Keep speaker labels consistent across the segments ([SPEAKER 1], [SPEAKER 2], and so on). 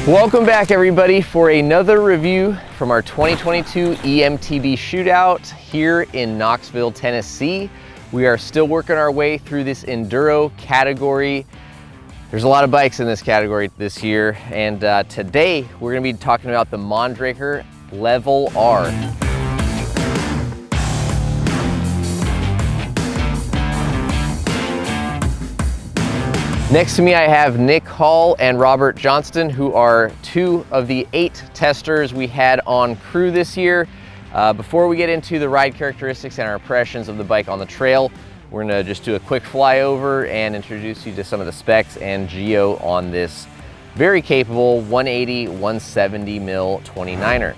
[SPEAKER 1] Welcome back everybody for another review from our 2022 Emtb Shootout here in Knoxville, Tennessee. We are still working our way through this Enduro category. There's a lot of bikes in this category this year, and today we're going to be talking about the Mondraker Level R. Next to me I have Nick Hall and Robert Johnston, who are two of the 8 testers we had on crew this year. Before we get into the ride characteristics and our impressions of the bike on the trail, we're gonna just do a quick flyover and introduce you to some of the specs and geo on this very capable 180, 170 mil 29er.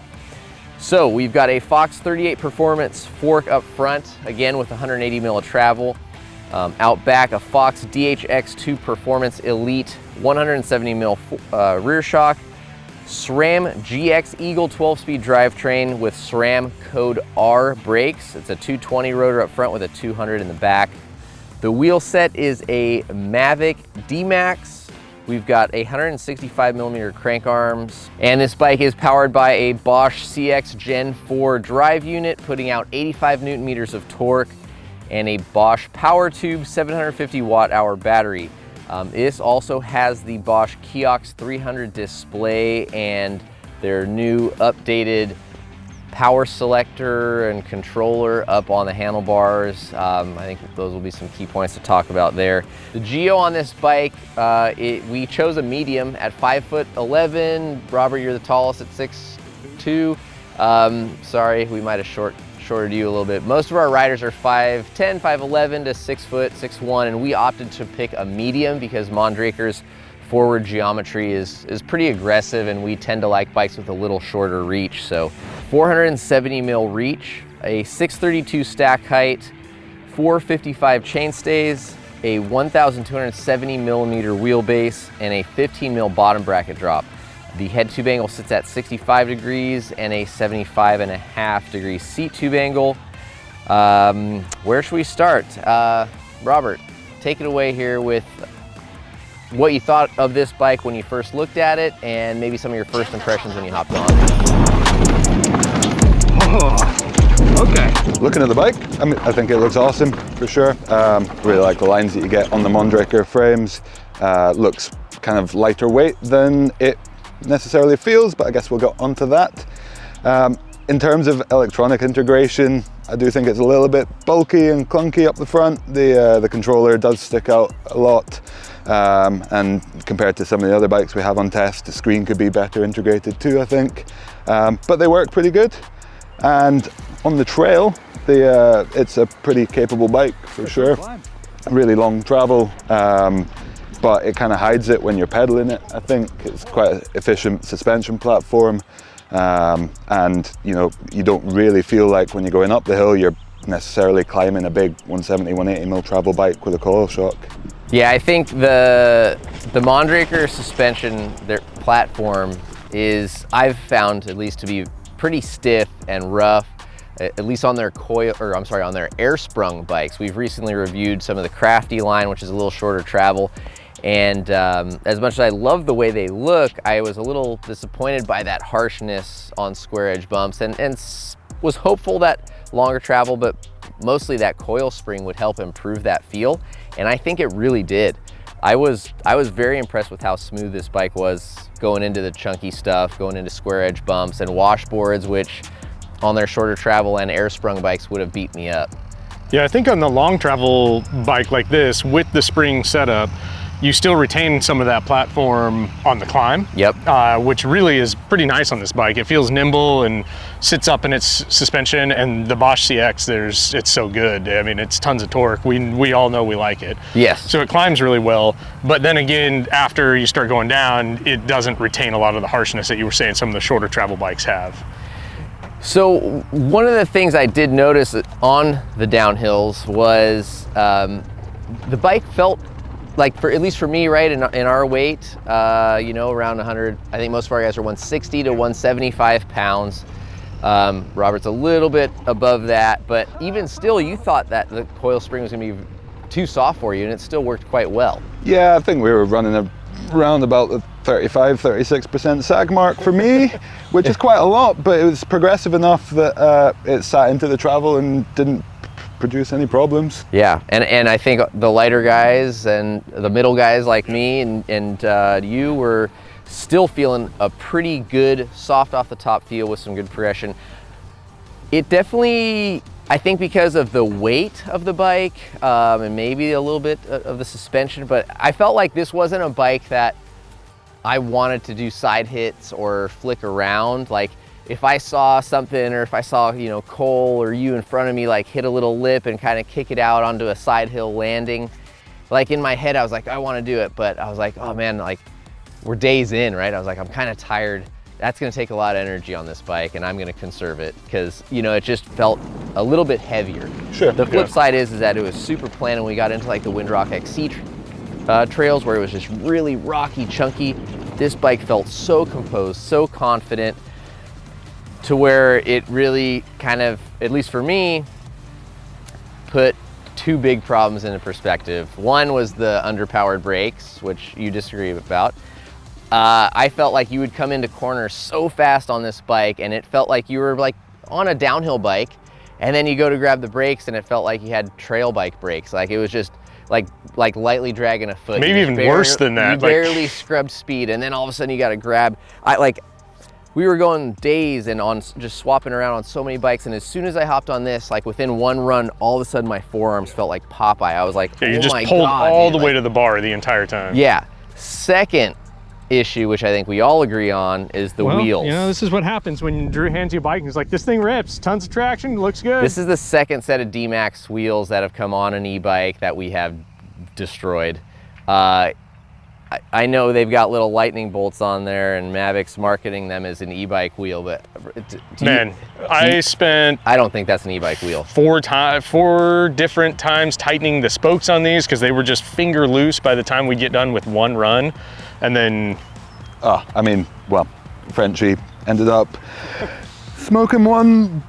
[SPEAKER 1] So we've got a Fox 38 Performance fork up front, again with 180 mil of travel. Out back, a Fox DHX2 Performance Elite 170 mil rear shock, SRAM GX Eagle 12-speed drivetrain with SRAM code R brakes. It's a 220 rotor up front with a 200 in the back. The wheel set is a Mavic D-Max. We've got 165 millimeter crank arms, and this bike is powered by a Bosch CX Gen 4 drive unit, putting out 85 Newton meters of torque, and a Bosch PowerTube 750 watt-hour battery. This also has the Bosch Kiox 300 display and their new updated power selector and controller up on the handlebars. I think those will be some key points to talk about there. The geo on this bike, we chose a medium at 5'11". Robert, you're the tallest at 6'2". Sorry, we might have shorted you a little bit. Most of our riders are 5'10", 5'11" to 6 foot, 6'1", and we opted to pick a medium because Mondraker's forward geometry is pretty aggressive, and we tend to like bikes with a little shorter reach. So 470 mil reach, a 632 stack height, 455 chainstays, a 1,270 millimeter wheelbase, and a 15 mil bottom bracket drop. The head tube angle sits at 65 degrees and a 75.5 degree seat tube angle. Where should we start? Robert, take it away here with what you thought of this bike when you first looked at it, and maybe some of your first impressions when you hopped on.
[SPEAKER 2] Oh, okay. Looking at the bike, I think it looks awesome for sure. Really like the lines that you get on the Mondraker frames. Looks kind of lighter weight than it necessarily feels, but I guess we'll get onto that. In terms of electronic integration, I do think it's a little bit bulky and clunky up the front. The controller does stick out a lot, and compared to some of the other bikes we have on test, the screen could be better integrated too, I think. But they work pretty good. And on the trail, it's a pretty capable bike for sure. Really long travel. But it kind of hides it when you're pedaling it. I think it's quite an efficient suspension platform, and you know, you don't really feel like when you're going up the hill you're necessarily climbing a big 170, 180 mil travel bike with a coil shock.
[SPEAKER 1] Yeah, I think the Mondraker suspension, their platform is, I've found at least, to be pretty stiff and rough, at least on their on their air sprung bikes. We've recently reviewed some of the Crafty line, which is a little shorter travel. And as much as I love the way they look, I was a little disappointed by that harshness on square edge bumps, and was hopeful that longer travel, but mostly that coil spring would help improve that feel. And I think it really did. I was very impressed with how smooth this bike was going into the chunky stuff, going into square edge bumps and washboards, which on their shorter travel and air sprung bikes would have beat me up.
[SPEAKER 3] Yeah, I think on the long travel bike like this, with the spring setup, you still retain some of that platform on the climb.
[SPEAKER 1] Yep.
[SPEAKER 3] Which really is pretty nice on this bike. It feels nimble and sits up in its suspension, and the Bosch CX, it's so good. I mean, it's tons of torque. We all know we like it.
[SPEAKER 1] Yes.
[SPEAKER 3] So it climbs really well, but then again, after you start going down, it doesn't retain a lot of the harshness that you were saying some of the shorter travel bikes have.
[SPEAKER 1] So one of the things I did notice on the downhills was the bike felt like, for at least for me, right, in our weight, you know, around 100, I think most of our guys are 160 to 175 pounds. Robert's a little bit above that, but even still, you thought that the coil spring was gonna be too soft for you, and it still worked quite well.
[SPEAKER 2] Yeah, I think we were running around about the 35-36% sag mark for me, which is quite a lot, but it was progressive enough that it sat into the travel and didn't produce any problems.
[SPEAKER 1] Yeah, and I think the lighter guys and the middle guys like me and you were still feeling a pretty good soft off the top feel with some good progression. It definitely, I think because of the weight of the bike and maybe a little bit of the suspension, but I felt like this wasn't a bike that I wanted to do side hits or flick around. Like if I saw something, or if I saw, you know, Cole or you in front of me, like hit a little lip and kind of kick it out onto a side hill landing, like in my head, I was like, I want to do it. But I was like, oh man, like we're days in, right? I was like, I'm kind of tired. That's going to take a lot of energy on this bike, and I'm going to conserve it because, you know, it just felt a little bit heavier.
[SPEAKER 2] Sure.
[SPEAKER 1] The flip side is that it was super planned, and we got into like the Windrock XC trails where it was just really rocky, chunky. This bike felt so composed, so confident, to where it really kind of, at least for me, put two big problems into perspective. One was the underpowered brakes, which you disagree about. I felt like you would come into corners so fast on this bike, and it felt like you were like on a downhill bike, and then you go to grab the brakes and it felt like you had trail bike brakes. Like it was just like lightly dragging a foot.
[SPEAKER 3] Maybe even worse than that.
[SPEAKER 1] You barely scrubbed speed, and then all of a sudden you got to grab. We were going days and on just swapping around on so many bikes, and as soon as I hopped on this, like within one run, all of a sudden my forearms felt like Popeye. I was like,
[SPEAKER 3] yeah, you
[SPEAKER 1] oh
[SPEAKER 3] just
[SPEAKER 1] my
[SPEAKER 3] pulled
[SPEAKER 1] God,
[SPEAKER 3] all
[SPEAKER 1] dude.
[SPEAKER 3] the way to the bar the entire time.
[SPEAKER 1] Yeah. Second issue, which I think we all agree on, is the wheels.
[SPEAKER 3] You know, this is what happens when Drew hands you a bike and he's like, this thing rips, tons of traction, looks good.
[SPEAKER 1] This is the second set of D-Max wheels that have come on an e-bike that we have destroyed. I know they've got little lightning bolts on there, and Mavic's marketing them as an e-bike wheel, but
[SPEAKER 3] I
[SPEAKER 1] don't think that's an e-bike wheel.
[SPEAKER 3] 4 different times tightening the spokes on these because they were just finger loose by the time we get done with one run. And then,
[SPEAKER 2] I mean, well, Frenchie ended up smoking one.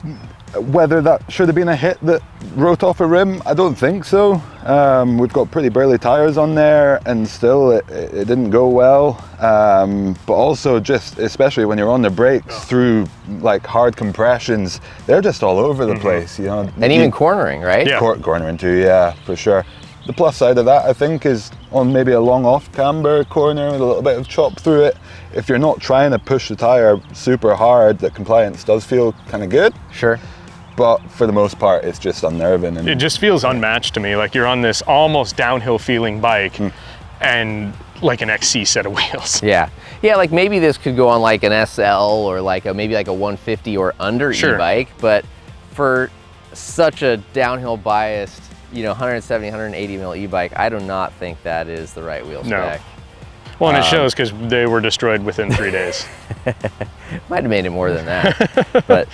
[SPEAKER 2] Whether that should have been a hit that wrote off a rim, I don't think so. We've got pretty burly tires on there, and still it didn't go well. But also just, especially when you're on the brakes through like hard compressions, they're just all over the place, you know.
[SPEAKER 1] And even cornering, right?
[SPEAKER 3] Yeah.
[SPEAKER 2] Cornering too, yeah, for sure. The plus side of that, I think, is on maybe a long off camber corner with a little bit of chop through it. If you're not trying to push the tire super hard, the compliance does feel kind of good.
[SPEAKER 1] Sure.
[SPEAKER 2] But for the most part, it's just unnerving. And
[SPEAKER 3] it just feels unmatched to me. Like you're on this almost downhill feeling bike and like an XC set of wheels.
[SPEAKER 1] Yeah. Yeah, like maybe this could go on like an SL or like maybe like a 150 or under e-bike, but for such a downhill biased, you know, 170, 180 mil e-bike, I do not think that is the right wheel spec.
[SPEAKER 3] Well, and it shows because they were destroyed within 3 days.
[SPEAKER 1] Might have made it more than that. But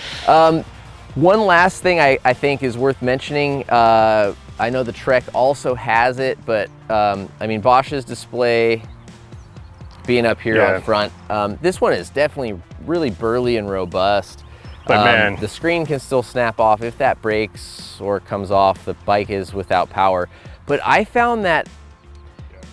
[SPEAKER 1] one last thing I think is worth mentioning. I know the Trek also has it, but I mean, Bosch's display being up here on front, this one is definitely really burly and robust.
[SPEAKER 3] But man,
[SPEAKER 1] the screen can still snap off if that breaks or comes off. The bike is without power. But I found that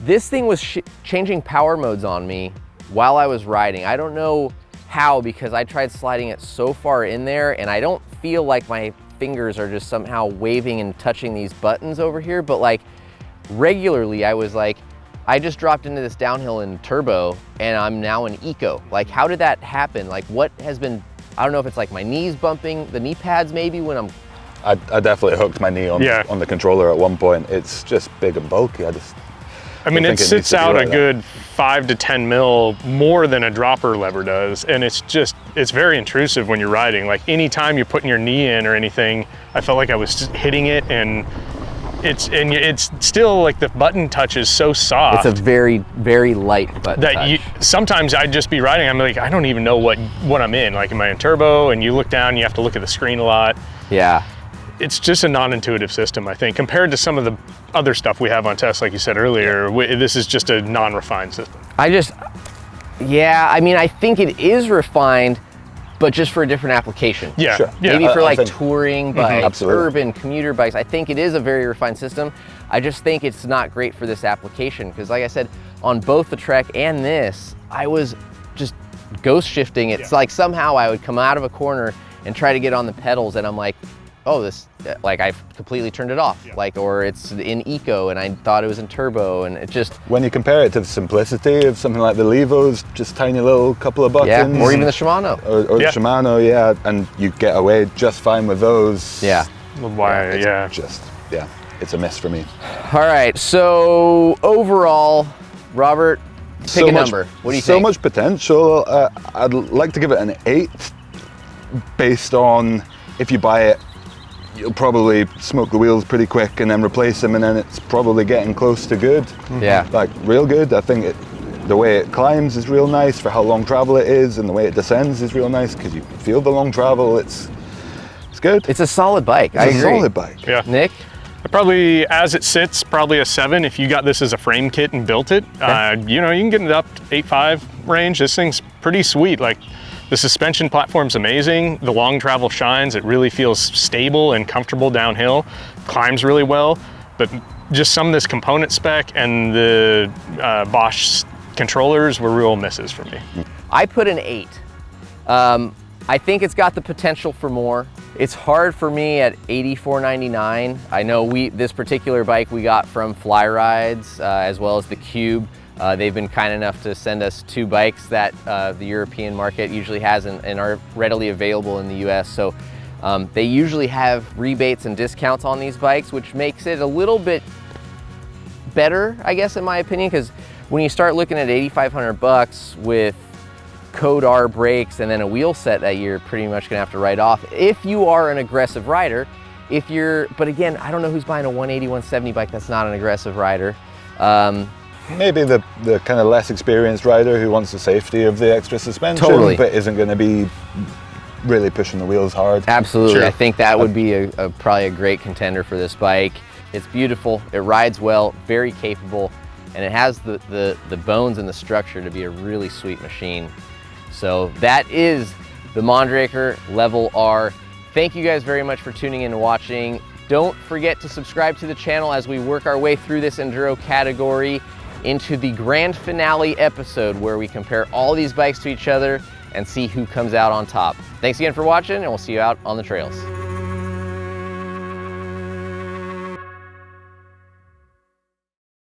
[SPEAKER 1] this thing was changing power modes on me while I was riding. I don't know how, because I tried sliding it so far in there, and I don't feel like my fingers are just somehow waving and touching these buttons over here, but like regularly I was like, I just dropped into this downhill in turbo and I'm now in eco. Like, how did that happen? Like, what has been, I don't know if it's like my knees bumping, the knee pads maybe when I'm...
[SPEAKER 2] I definitely hooked my knee on the controller at one point. It's just big and bulky.
[SPEAKER 3] I mean, it sits out a good 5 to 10 mil more than a dropper lever does. And it's very intrusive when you're riding. Like anytime you're putting your knee in or anything, I felt like I was just hitting it, and it's still like the button touch is so soft.
[SPEAKER 1] It's a very, very light button touch.
[SPEAKER 3] Sometimes I'd just be riding, I'm like, I don't even know what I'm in. Like, am I in turbo? And you look down, you have to look at the screen a lot.
[SPEAKER 1] Yeah.
[SPEAKER 3] It's just a non-intuitive system, I think, compared to some of the other stuff we have on test, like you said earlier. This is just a non-refined system.
[SPEAKER 1] Yeah, I mean, I think it is refined, but just for a different application.
[SPEAKER 3] Yeah,
[SPEAKER 2] Sure.
[SPEAKER 3] yeah.
[SPEAKER 1] Maybe for
[SPEAKER 2] I
[SPEAKER 1] like
[SPEAKER 2] think-
[SPEAKER 1] touring bikes,
[SPEAKER 2] Absolutely.
[SPEAKER 1] urban commuter bikes. I think it is a very refined system. I just think it's not great for this application because like I said, on both the Trek and this, I was just ghost shifting. It's like somehow I would come out of a corner and try to get on the pedals and I'm like, oh, this, like I've completely turned it off. Like, or it's in eco and I thought it was in turbo and it just.
[SPEAKER 2] When you compare it to the simplicity of something like the Levo's, just tiny little couple of buttons.
[SPEAKER 1] Yeah, or even the Shimano.
[SPEAKER 2] Or the Shimano, yeah, and you get away just fine with those.
[SPEAKER 1] Yeah.
[SPEAKER 3] Why? Yeah.
[SPEAKER 2] Just, yeah, it's a miss for me.
[SPEAKER 1] All right, so overall, Robert, pick a number. What do you think?
[SPEAKER 2] So much potential. I'd like to give it an 8 based on if you buy it, you'll probably smoke the wheels pretty quick and then replace them and then it's probably getting close to good.
[SPEAKER 1] Yeah.
[SPEAKER 2] Like real good. I think the way it climbs is real nice for how long travel it is and the way it descends is real nice because you feel the long travel. It's good.
[SPEAKER 1] It's a solid bike. I
[SPEAKER 2] It's
[SPEAKER 1] agree.
[SPEAKER 2] a solid bike.
[SPEAKER 3] Yeah.
[SPEAKER 1] Nick?
[SPEAKER 3] Probably, as it sits, probably a 7 if you got this as a frame kit and built it. You know, you can get it up to 8.5 range. This thing's pretty sweet. Like, the suspension platform's amazing. The long travel shines. It really feels stable and comfortable downhill. Climbs really well. But just some of this component spec and the Bosch controllers were real misses for me.
[SPEAKER 1] I put an 8. I think it's got the potential for more. It's hard for me at $84.99. I know this particular bike we got from Fly Rides as well as the Cube. They've been kind enough to send us 2 bikes that the European market usually has and are readily available in the US. So they usually have rebates and discounts on these bikes, which makes it a little bit better, I guess, in my opinion, because when you start looking at 8,500 bucks with Code R brakes and then a wheel set that you're pretty much gonna have to write off if you are an aggressive rider. But again, I don't know who's buying a 180, 170 bike that's not an aggressive rider.
[SPEAKER 2] Maybe the kind of less experienced rider who wants the safety of the extra suspension,
[SPEAKER 1] Totally.
[SPEAKER 2] but isn't going to be really pushing the wheels hard.
[SPEAKER 1] Absolutely,
[SPEAKER 3] Sure.
[SPEAKER 1] I think that would be probably a great contender for this bike. It's beautiful, it rides well, very capable, and it has the bones and the structure to be a really sweet machine. So that is the Mondraker Level R. Thank you guys very much for tuning in and watching. Don't forget to subscribe to the channel as we work our way through this Enduro category into the grand finale episode where we compare all these bikes to each other and see who comes out on top. Thanks again for watching, and we'll see you out on the trails.